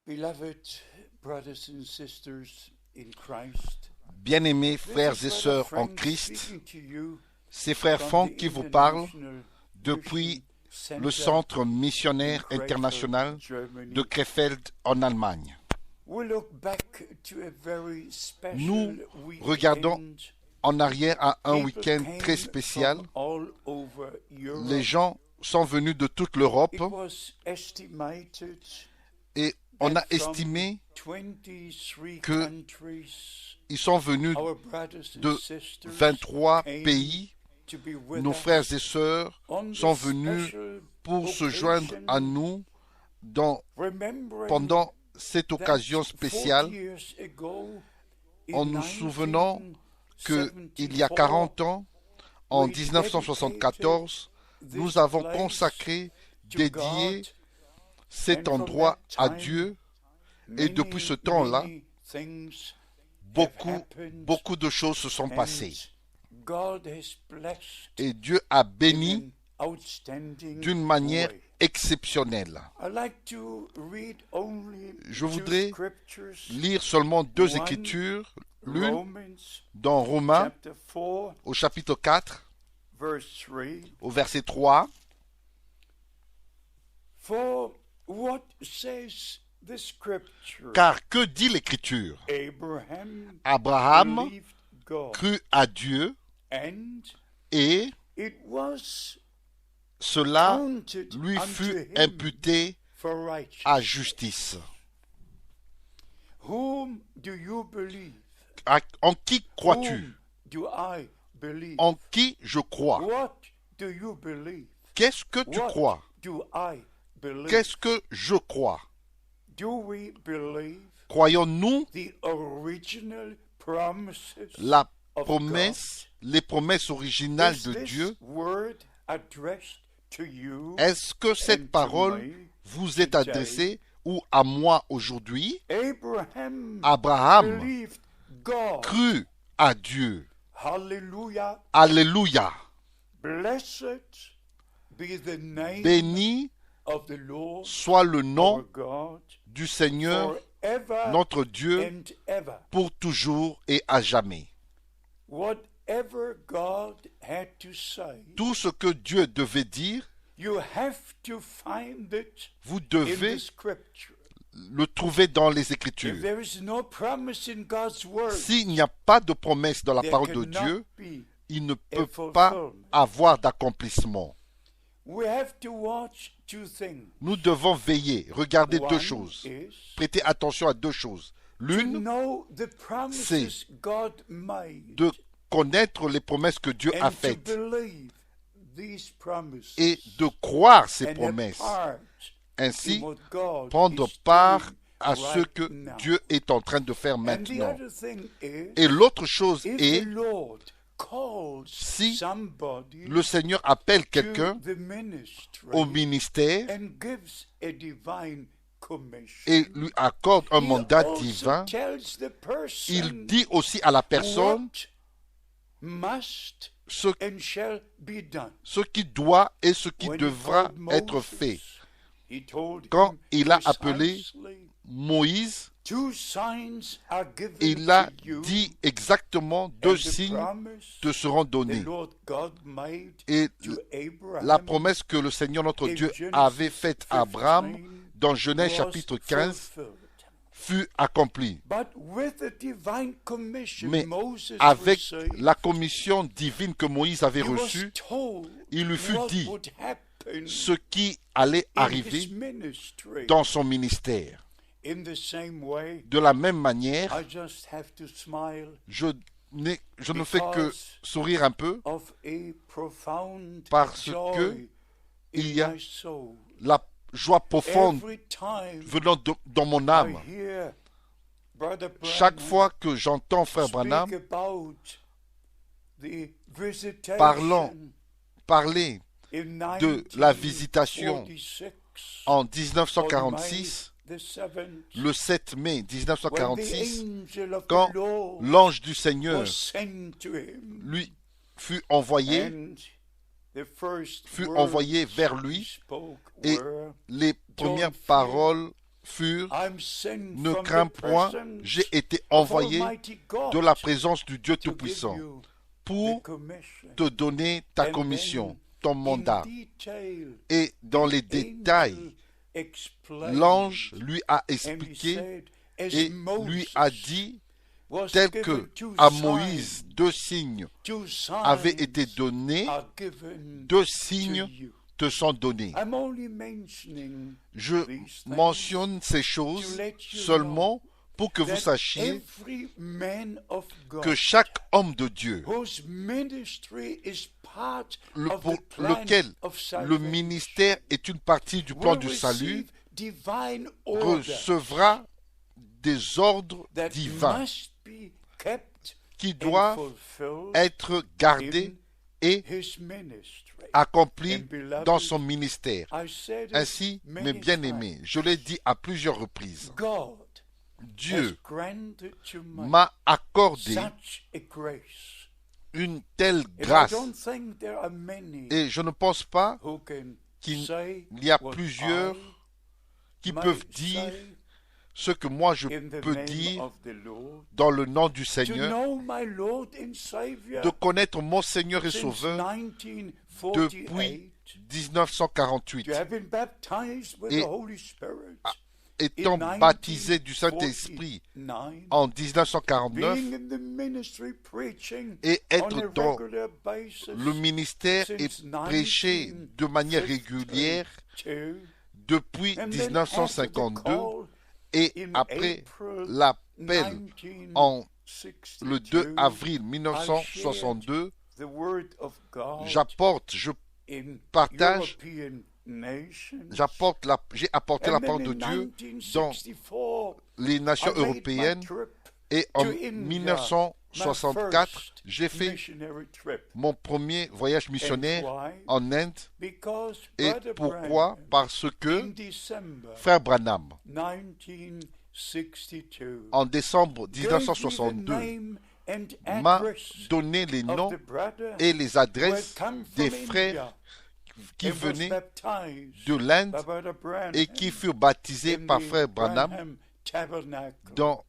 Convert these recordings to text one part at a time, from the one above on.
Beloved brothers and sisters in Christ, Bien-aimés frères et this is sœurs Brother en Frank Christ, speaking to you c'est frère from Franck the qui vous parle International depuis Mission le Center Centre in missionnaire Krefeld, international de Germany. Krefeld en Allemagne. We look back to a very special Nous regardons weekend. en arrière à un People week-end came très spécial. from all over Europe. Les gens sont venus de toute l'Europe It was estimated et on a that from estimé 23 que countries, ils sont venus our brothers and de sisters 23 came pays. to be with Nos us frères et sœurs on sont this venus special pour se joindre à occasion, nous remembering pendant cette that occasion 40 spéciale, years ago, en in nous souvenant qu'il y a 1974, 40 ans, en we 1974, dedicated nous this avons place consacré, to dédié God, cet and from endroit that à time, Dieu. Et many, depuis ce temps-là, many things have beaucoup, happened, beaucoup de choses se sont and passées. God has blessed Et Dieu a in béni an outstanding d'une manière way. exceptionnelle. I like to read only Je two voudrais scriptures. lire seulement deux One, écritures, l'une Romans dans Romains chapter 4, au chapitre 4, verse 3. au verset 3. For what says the scripture? Car que dit l'Écriture? Abraham Abraham believed God, crut à Dieu and et it was cela counted lui unto fut him imputé for righteousness. à justice. Whom do you believe? En qui crois-tu? Whom do I believe? En qui je crois? What do you believe? Qu'est-ce que tu What crois? do I believe? Qu'est-ce que je crois? Do we believe Croyons-nous the original promises la of promesse, les promesses God? originales Is de this Dieu? word addressed to you Est-ce que and cette to parole me vous est today? adressée ou à moi aujourd'hui? Abraham Abraham believed God. crut à Dieu. Hallelujah. Alléluia. Blessed be the name Béni of the Lord soit le our nom God du Seigneur, forever notre Dieu, and ever. pour toujours et à jamais. Whatever God had to say, Tout ce que Dieu devait dire, you have to find it vous in devez the scripture. le trouver dans les If Écritures. there is no promise in God's word, S'il n'y a pas de promesse dans la there parole de cannot Dieu, be. il ne a peut fulfillment. pas avoir d'accomplissement. We have to watch two things. Nous devons veiller, regarder deux One choses, is prêter attention à deux choses. to L'une, know the promises God made de connaître les promesses que Dieu a and to faites believe these promises et de croire ces and a promesses. part Ainsi, in what God prendre is part doing à ce right que now. Dieu est en train de faire And the maintenant. other thing is, Et l'autre chose if est, the Lord calls si somebody le Seigneur appelle to quelqu'un the ministry au ministère and gives a divine commission, et lui accorde un he mandat also divin, tells the person il dit aussi à la personne what must ce, and shall be done. ce qui doit et ce qui When he devra called être Moses, fait. he told Quand him il a appelé precisely, Moïse, two signs are given il a to you, dit exactement and deux the signes promise te seront the donnés. Lord God made Et to Abraham la promesse que le Seigneur notre in Dieu Genesis avait faite à Abraham 15 dans Genèse was chapitre 15 fulfilled. fut accomplie. But with the divine commission Mais Moses avec received, la commission divine que Moïse avait he was reçue, told il lui fut what dit would happen ce qui allait in his arriver ministry. dans son ministère. In the same way, De la même manière, I just have to smile je ne fais que sourire un peu of a profound parce joy que il y in a my soul. la joie profonde Every time venant dans mon I âme. hear Brother Chaque Branham fois que j'entends Frère speak Branham about the visitation parler in de la visitation 1946 en on 1946, May the 7th, le 7 mai when the 1946, angel of quand the Lord l'ange du Seigneur was sent to him, lui fut envoyé and the first fut words envoyé vers he lui spoke et were, les premières fear. paroles furent, I'm sent ne from crains the point, presence j'ai été of envoyé Almighty God de la présence du Dieu to give Tout-Puissant you the pour commission. te donner ta And commission, then, ton in mandat. detail, Et dans the les détails, angel explained, l'ange lui a and he expliqué said, as et lui a Moses dit, was tel given que two à signs, Moïse deux signes two avaient signs été donnés, are given deux to signes you. te sont donnés. I'm only mentioning Je these things mentionne ces to choses let you seulement pour que vous that sachiez every man of God que chaque homme de Dieu, whose ministry is part of pour the plan lequel of le salvation ministère est une partie du plan will du salut, receive divine order recevra des ordres that divins must be kept qui and doivent fulfilled être gardés et in his ministry. accomplis And beloved, dans son ministère. I said it Ainsi, mes many bien-aimés, je l'ai dit à plusieurs reprises, times, God has Dieu granted to me m'a accordé such a grace. une telle And I grâce don't think there are many et je ne pense pas who can qu'il say y a what plusieurs I qui might peuvent dire say ce que moi je in the peux name dire of the Lord. dans le nom du To Seigneur, know my Lord and Savior de connaître mon Seigneur et since Sauveur 1948, depuis 1948, to have been baptized with Et- the Holy Spirit étant in baptisé du Saint-Esprit 1949, en 1949 being in the ministry preaching et on être a dans regular basis le ministère et since prêcher de manière régulière 1952, depuis and then after the 1952 call et in après April l'appel en le 2 1962, avril 1962, the word of God je in partage, European nations. j'ai apporté la And then parole de in Dieu dans 1964, les nations I made my européennes trip et en to India, my 1964, first j'ai fait missionary trip. mon premier voyage missionnaire And why? en Inde. Because Et Brother pourquoi? Branham, Parce in que December Frère Branham, 1962, en décembre gave me the 1962, name and m'a address donné les of noms the brother et les who had adresses come des from frères India qui and was venaient baptized de l'Inde by Brother Branham et qui furent baptisés in par the Frère Branham Branham Tabernacle. dans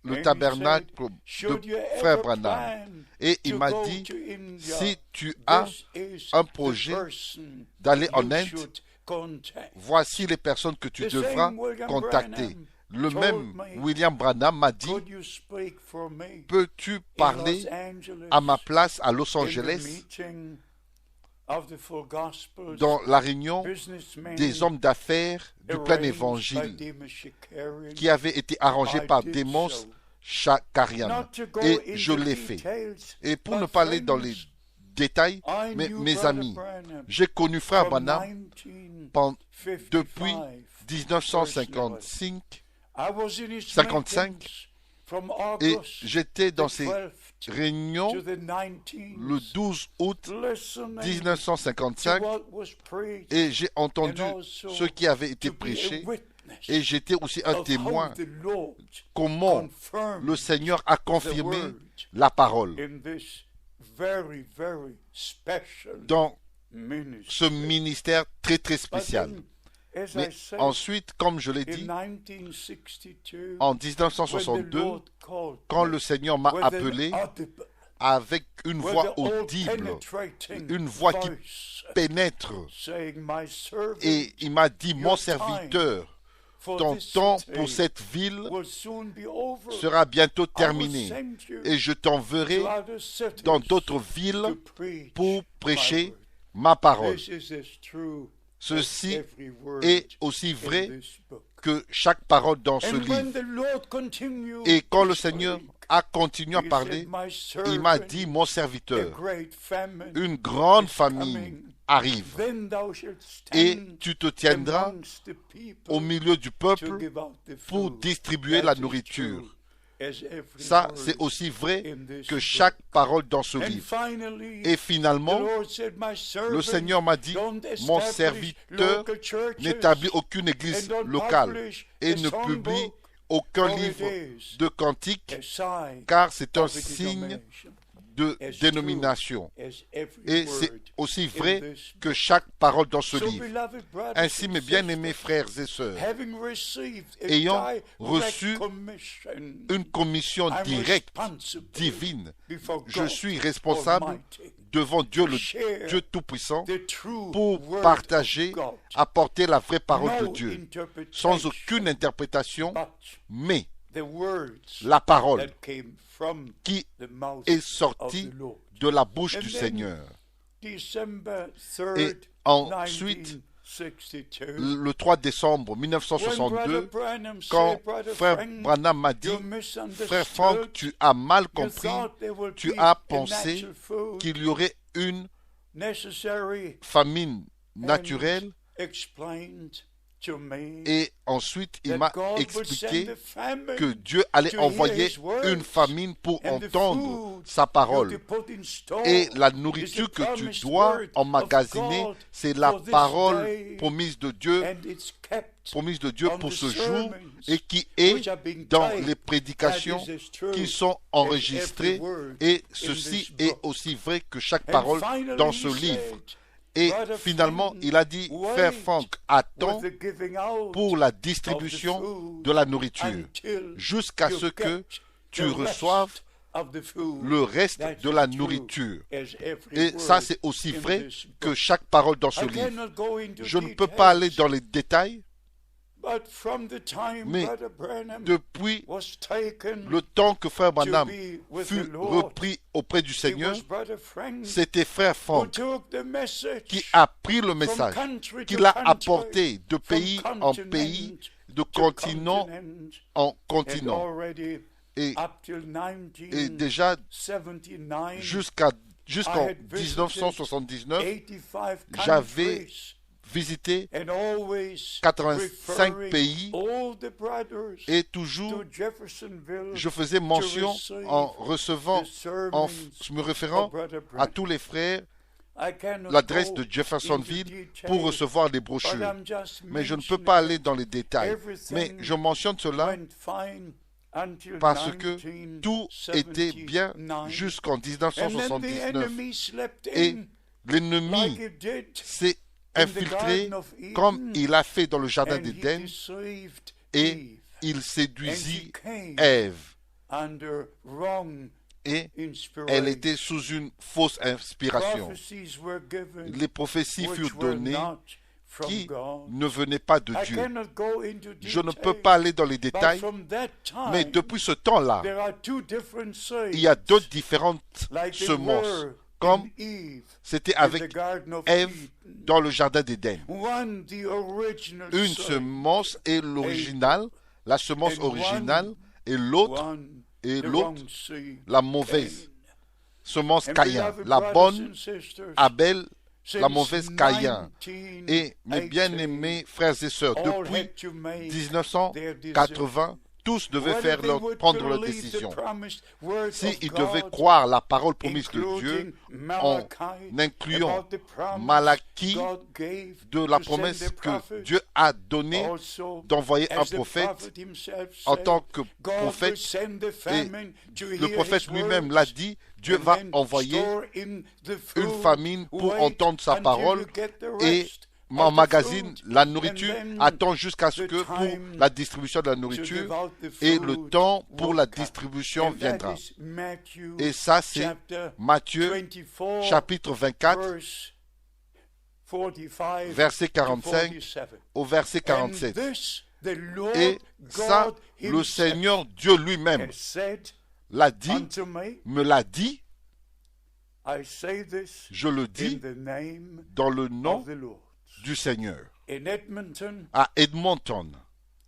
le And he tabernacle said, de "Should you Frère ever Branham. plan Et il to m'a go dit, to India, si tu as this is un the projet person d'aller en you Inde, should contact." voici les personnes que tu The devras same William contacter. Branham Le told même me, William Branham m'a dit, "Could you speak for me peux-tu in parler Los Angeles à ma place à Los in the Angeles meeting of the Full Gospels dans la réunion businessmen des hommes d'affaires du plein arranged by évangile Demas Shakarian qui avait été arrangé I par did Demos so. Shakarian. Not to go Et je into l'ai fait. details, Et pour but ne pas aller dans friends, les détails, I mais knew mes Brother amis, Branham j'ai connu Frère from Branham depuis 1955. 1955 I was in his 55, meetings from et August j'étais dans the ces 12th réunions to the 19th, le 12 août listening to 1955 what was preached et j'ai entendu and also ce qui avait été to be a prêché witness et j'étais aussi un of how témoin the Lord comment confirmed le Seigneur a the confirmé word la parole in this very, very special dans ministry. ce ministère très très But spécial. then, as Mais I said, ensuite, comme je l'ai in dit, 1962, en when the 1962, Lord called quand me le Seigneur m'a with an appelé audible, avec une with voix an audible, all-penetrating une voix qui voice, pénètre, saying, "My servant, et il m'a dit, mon your serviteur, for ton this temps city pour cette ville will soon be over. sera bientôt I will terminé, send you et je t'enverrai to other cities dans d'autres to villes preach pour prêcher my word." ma parole. This is as true Ceci as every word est aussi in vrai this book. que chaque parole dans ce And when livre. the Lord continued Et quand to le Seigneur speak, a continué à he parler, said, "My il m'a servant, dit, mon a serviteur, great famine une grande is famille coming. arrive, Then thou shalt et stand tu te tiendras amongst the people au milieu du to peuple give out the pour food." distribuer That la is nourriture. true as every Ça, word c'est aussi vrai in this que book. chaque parole dans ce And livre. finally, Et the finalement, Lord said, "My servant, le Seigneur m'a dit, don't mon establish serviteur local churches n'établit aucune and église don't locale publish et a ne publie songbook, aucun for it livre is de cantiques, a sign car c'est un of the signe denomination." de as true dénomination. as every Et c'est word aussi in vrai this que book. chaque parole dans ce So, livre. beloved brothers Ainsi, and mes bien-aimés sisters, frères et sœurs, having received a ayant direct reçu commission, une commission I'm directe, responsible divine, before je God suis responsable Almighty devant Dieu, le share Dieu Tout-Puissant, the true pour word partager, of God. apporter la vraie parole de No Dieu, interpretation, sans aucune interprétation, but mais the words la parole that came from qui the mouth est of sortie the Lord. de la bouche And du then, Seigneur. December Et 3rd, ensuite, 1962, le 3 décembre when Brother 1962, Branham quand said, Brother frère Frank, Branham m'a dit, you frère Frank, misunderstood. tu as mal You compris, thought there would tu be as a pensé natural food qu'il y aurait une necessary famine and naturelle, explained to me et ensuite il that m'a God would expliqué send a famine que Dieu allait to hear envoyer his words, une famine pour and the entendre food sa you're parole. to put in store Et la is the nourriture que tu promised dois word emmagasiner, of God c'est la for this parole day, promise de Dieu, and it's kept pour on the ce jour, sermons et qui est which are being dans typed. les prédications That is as true qui sont as enregistrées. every word Et in ceci this est book. aussi vrai que chaque And parole finally dans he ce livre. said, Et Brother finalement, Frank, il a dit, frère wait Frank, with attends the giving out pour la of the distribution food de la nourriture until jusqu'à you ce que get tu the reçoives rest of the food. le reste That's de la as true nourriture. as every Et ça, word c'est aussi in vrai this que book. chaque parole dans ce I livre. cannot go into Je ne peux pas aller details, dans les détails, but from the time mais Brother Branham depuis was taken le temps que frère Branham to be with fut the Lord, repris auprès du it Seigneur, was Brother Frank c'était frère who Frank took the message qui a pris le from message, country qui to l'a country, apporté de from pays en pays, continent de to continent continent, en and continent. already Et, up till et déjà 1979, jusqu'en I had visited 1979, 85 j'avais countries visité and always 85 referring pays all the brothers et to toujours Jeffersonville je faisais mention en recevant, the sermons me référant of Brother à Branham. tous les frères I cannot l'adresse go de Jeffersonville into pour detail, recevoir les but brochures. I'm just Mais je ne peux mentioning pas aller that dans les détails. Mais everything je mentionne cela went fine until parce que tout était bien 1979. jusqu'en And then the 1979. enemy slept Et in l'ennemi like it did s'est in the infiltré Garden of Eden, comme il a fait dans le jardin and he d'Éden deceived et Eve, il and séduisit she came Ève. under wrong Et elle inspiration. était sous une fausse inspiration. Prophecies were given Les prophéties which furent were données not from qui God. ne venaient pas de I Dieu. cannot go into Je ne detail, peux pas aller dans les but détails, from that mais time, depuis ce temps-là, there are two different il y a sayings, deux différentes like they semences, were comme in Eve c'était in the avec Garden of Ève Eden. dans le jardin d'Éden. One, the original Une saying, semence est l'original, la semence And originale, et l'autre one, est the l'autre, wrong seed, la mauvaise Cain. semence And Caïn. beloved La brothers bonne and sisters, Abel, la since mauvaise Caïn. Et mes 1980, bien-aimés frères et sœurs, all depuis had to make their 1980, tous devaient whether faire they leur, would prendre leur believe the décision. promised word S'ils of devaient God, croire la parole promise de Dieu including en Malachi, incluant about the promise Malachie God gave de la to send promesse the que prophet, Dieu a donnée also, d'envoyer un as the prophète prophet himself en said, tant que God will prophète. send the Et famine to le hear prophète his lui-même words, l'a dit, Dieu and va then envoyer store in the une food, famine pour wait entendre sa until parole you get the et rest of the emmagasine food, la and nourriture, then attend jusqu'à ce the que pour time la distribution de la to nourriture give out the et food le temps pour will la come. distribution And that viendra. is Matthew Et ça, c'est chapter Matthieu 24, chapitre 24, verse 45 verset to 45 47. au verset And 47. this the Lord Et ça, God le himself Seigneur Dieu lui-même has said l'a dit, unto me, me l'a dit, I say this je le in dis the name dans le nom of the Lord. du Seigneur. In Edmonton, À Edmonton,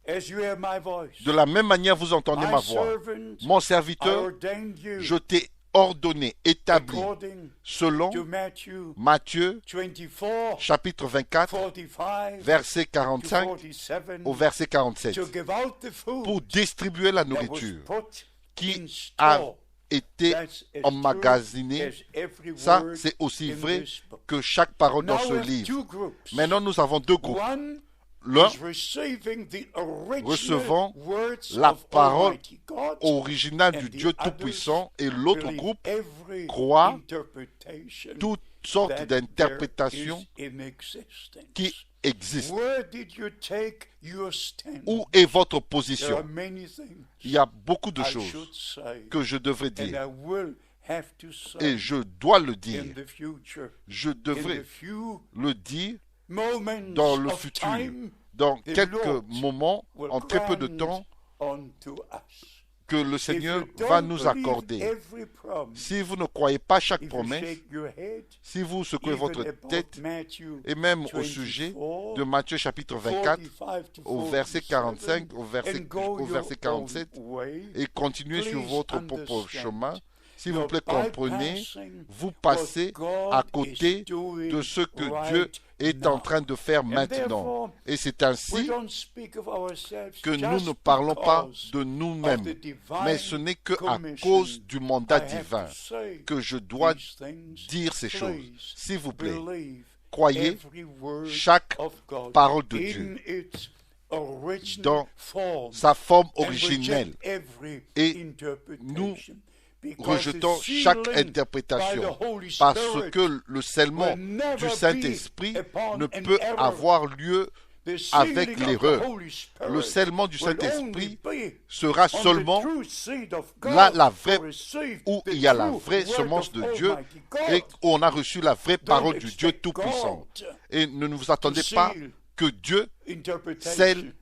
as you hear my voice, de la même manière vous entendez ma my voix. servant, Mon I serviteur, ordained you je t'ai ordonné, établi, according selon to Matthew Matthieu 24, chapitre 24, 45 verset to 45 47, au verset 47, to give out the food pour distribuer la that was nourriture put qui in a store. été That's as emmagasinée. true as every Ça, word c'est aussi in vrai this book. que chaque parole dans Now ce we have livre. two groups. Maintenant, nous avons deux groupes. One l'un is receiving the recevant original words la of parole Almighty God, originale and du the Dieu others Tout-Puissant, et l'autre believe groupe every croit interpretation toutes sortes that d'interprétations there is in existence. qui existent. Where did you take your stand? Où est votre There are position? many things Il y a beaucoup de I choses should say, que je devrais and dire, I will have to say et je dois le in dire. the future, Je in the devrais few le dire moments dans le of futur, time dans the quelques Lord moments, will en très peu de grant temps, unto us. que le If Seigneur you va don't nous believe accorder. every promise, Si vous ne croyez pas chaque if you promesse, shake your head, si vous secouez even votre about tête, Matthew et même au 24, sujet de Matthieu chapitre 24, 45 to au verset 45, 47, au verset, and go jusqu'au your verset 47, own way, et continuez sur please votre propre understand, chemin, s'il vous you're plaît, comprenez, bypassing vous what passez à God côté is doing de ce que right Dieu est en now. train de faire And maintenant. therefore, Et c'est we ainsi don't speak of ourselves que nous just ne parlons pas because de of nous-mêmes, the divine mais ce n'est qu'à commission. cause du mandat I have divin to say que je dois these things. dire ces choses. Please S'il vous plaît, believe croyez every word chaque of God parole de in Dieu its original dans form, sa forme and originelle. reject every Et interpretation, because Rejetons the chaque sealing by interprétation the Holy parce Spirit que le scellement will never du be Saint-Esprit upon ne an peut error. avoir lieu The avec sealing of the l'erreur. Holy Spirit Le scellement du will Saint-Esprit only be sera on the seulement true seed of God là la vraie, to receive où the il y a la true vraie word semence of de Dieu Almighty God. et on a reçu la vraie parole Don't du Dieu expect Tout-Puissant. God Et ne vous attendez to pas seal que Dieu interpretations scelle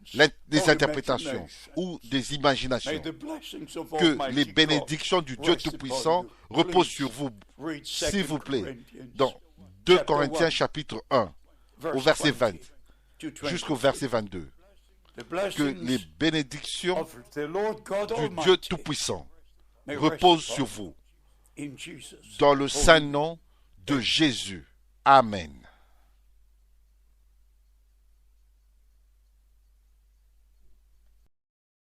des or interprétations imaginations. ou des May imaginations. the blessings of Que Almighty les God bénédictions du Dieu rest Tout-Puissant upon you. reposent Please sur vous, read s'il 2 vous plaît, Corinthians dans 2 chapter Corinthiens 1, chapitre 1, au verse verset 20 20 to 20. jusqu'au verset 22. The Que les blessings bénédictions of the Lord God du Dieu Almighty Tout-Puissant may reposent rest sur upon vous, you in Jesus' dans le holy saint nom de Jésus. Amen.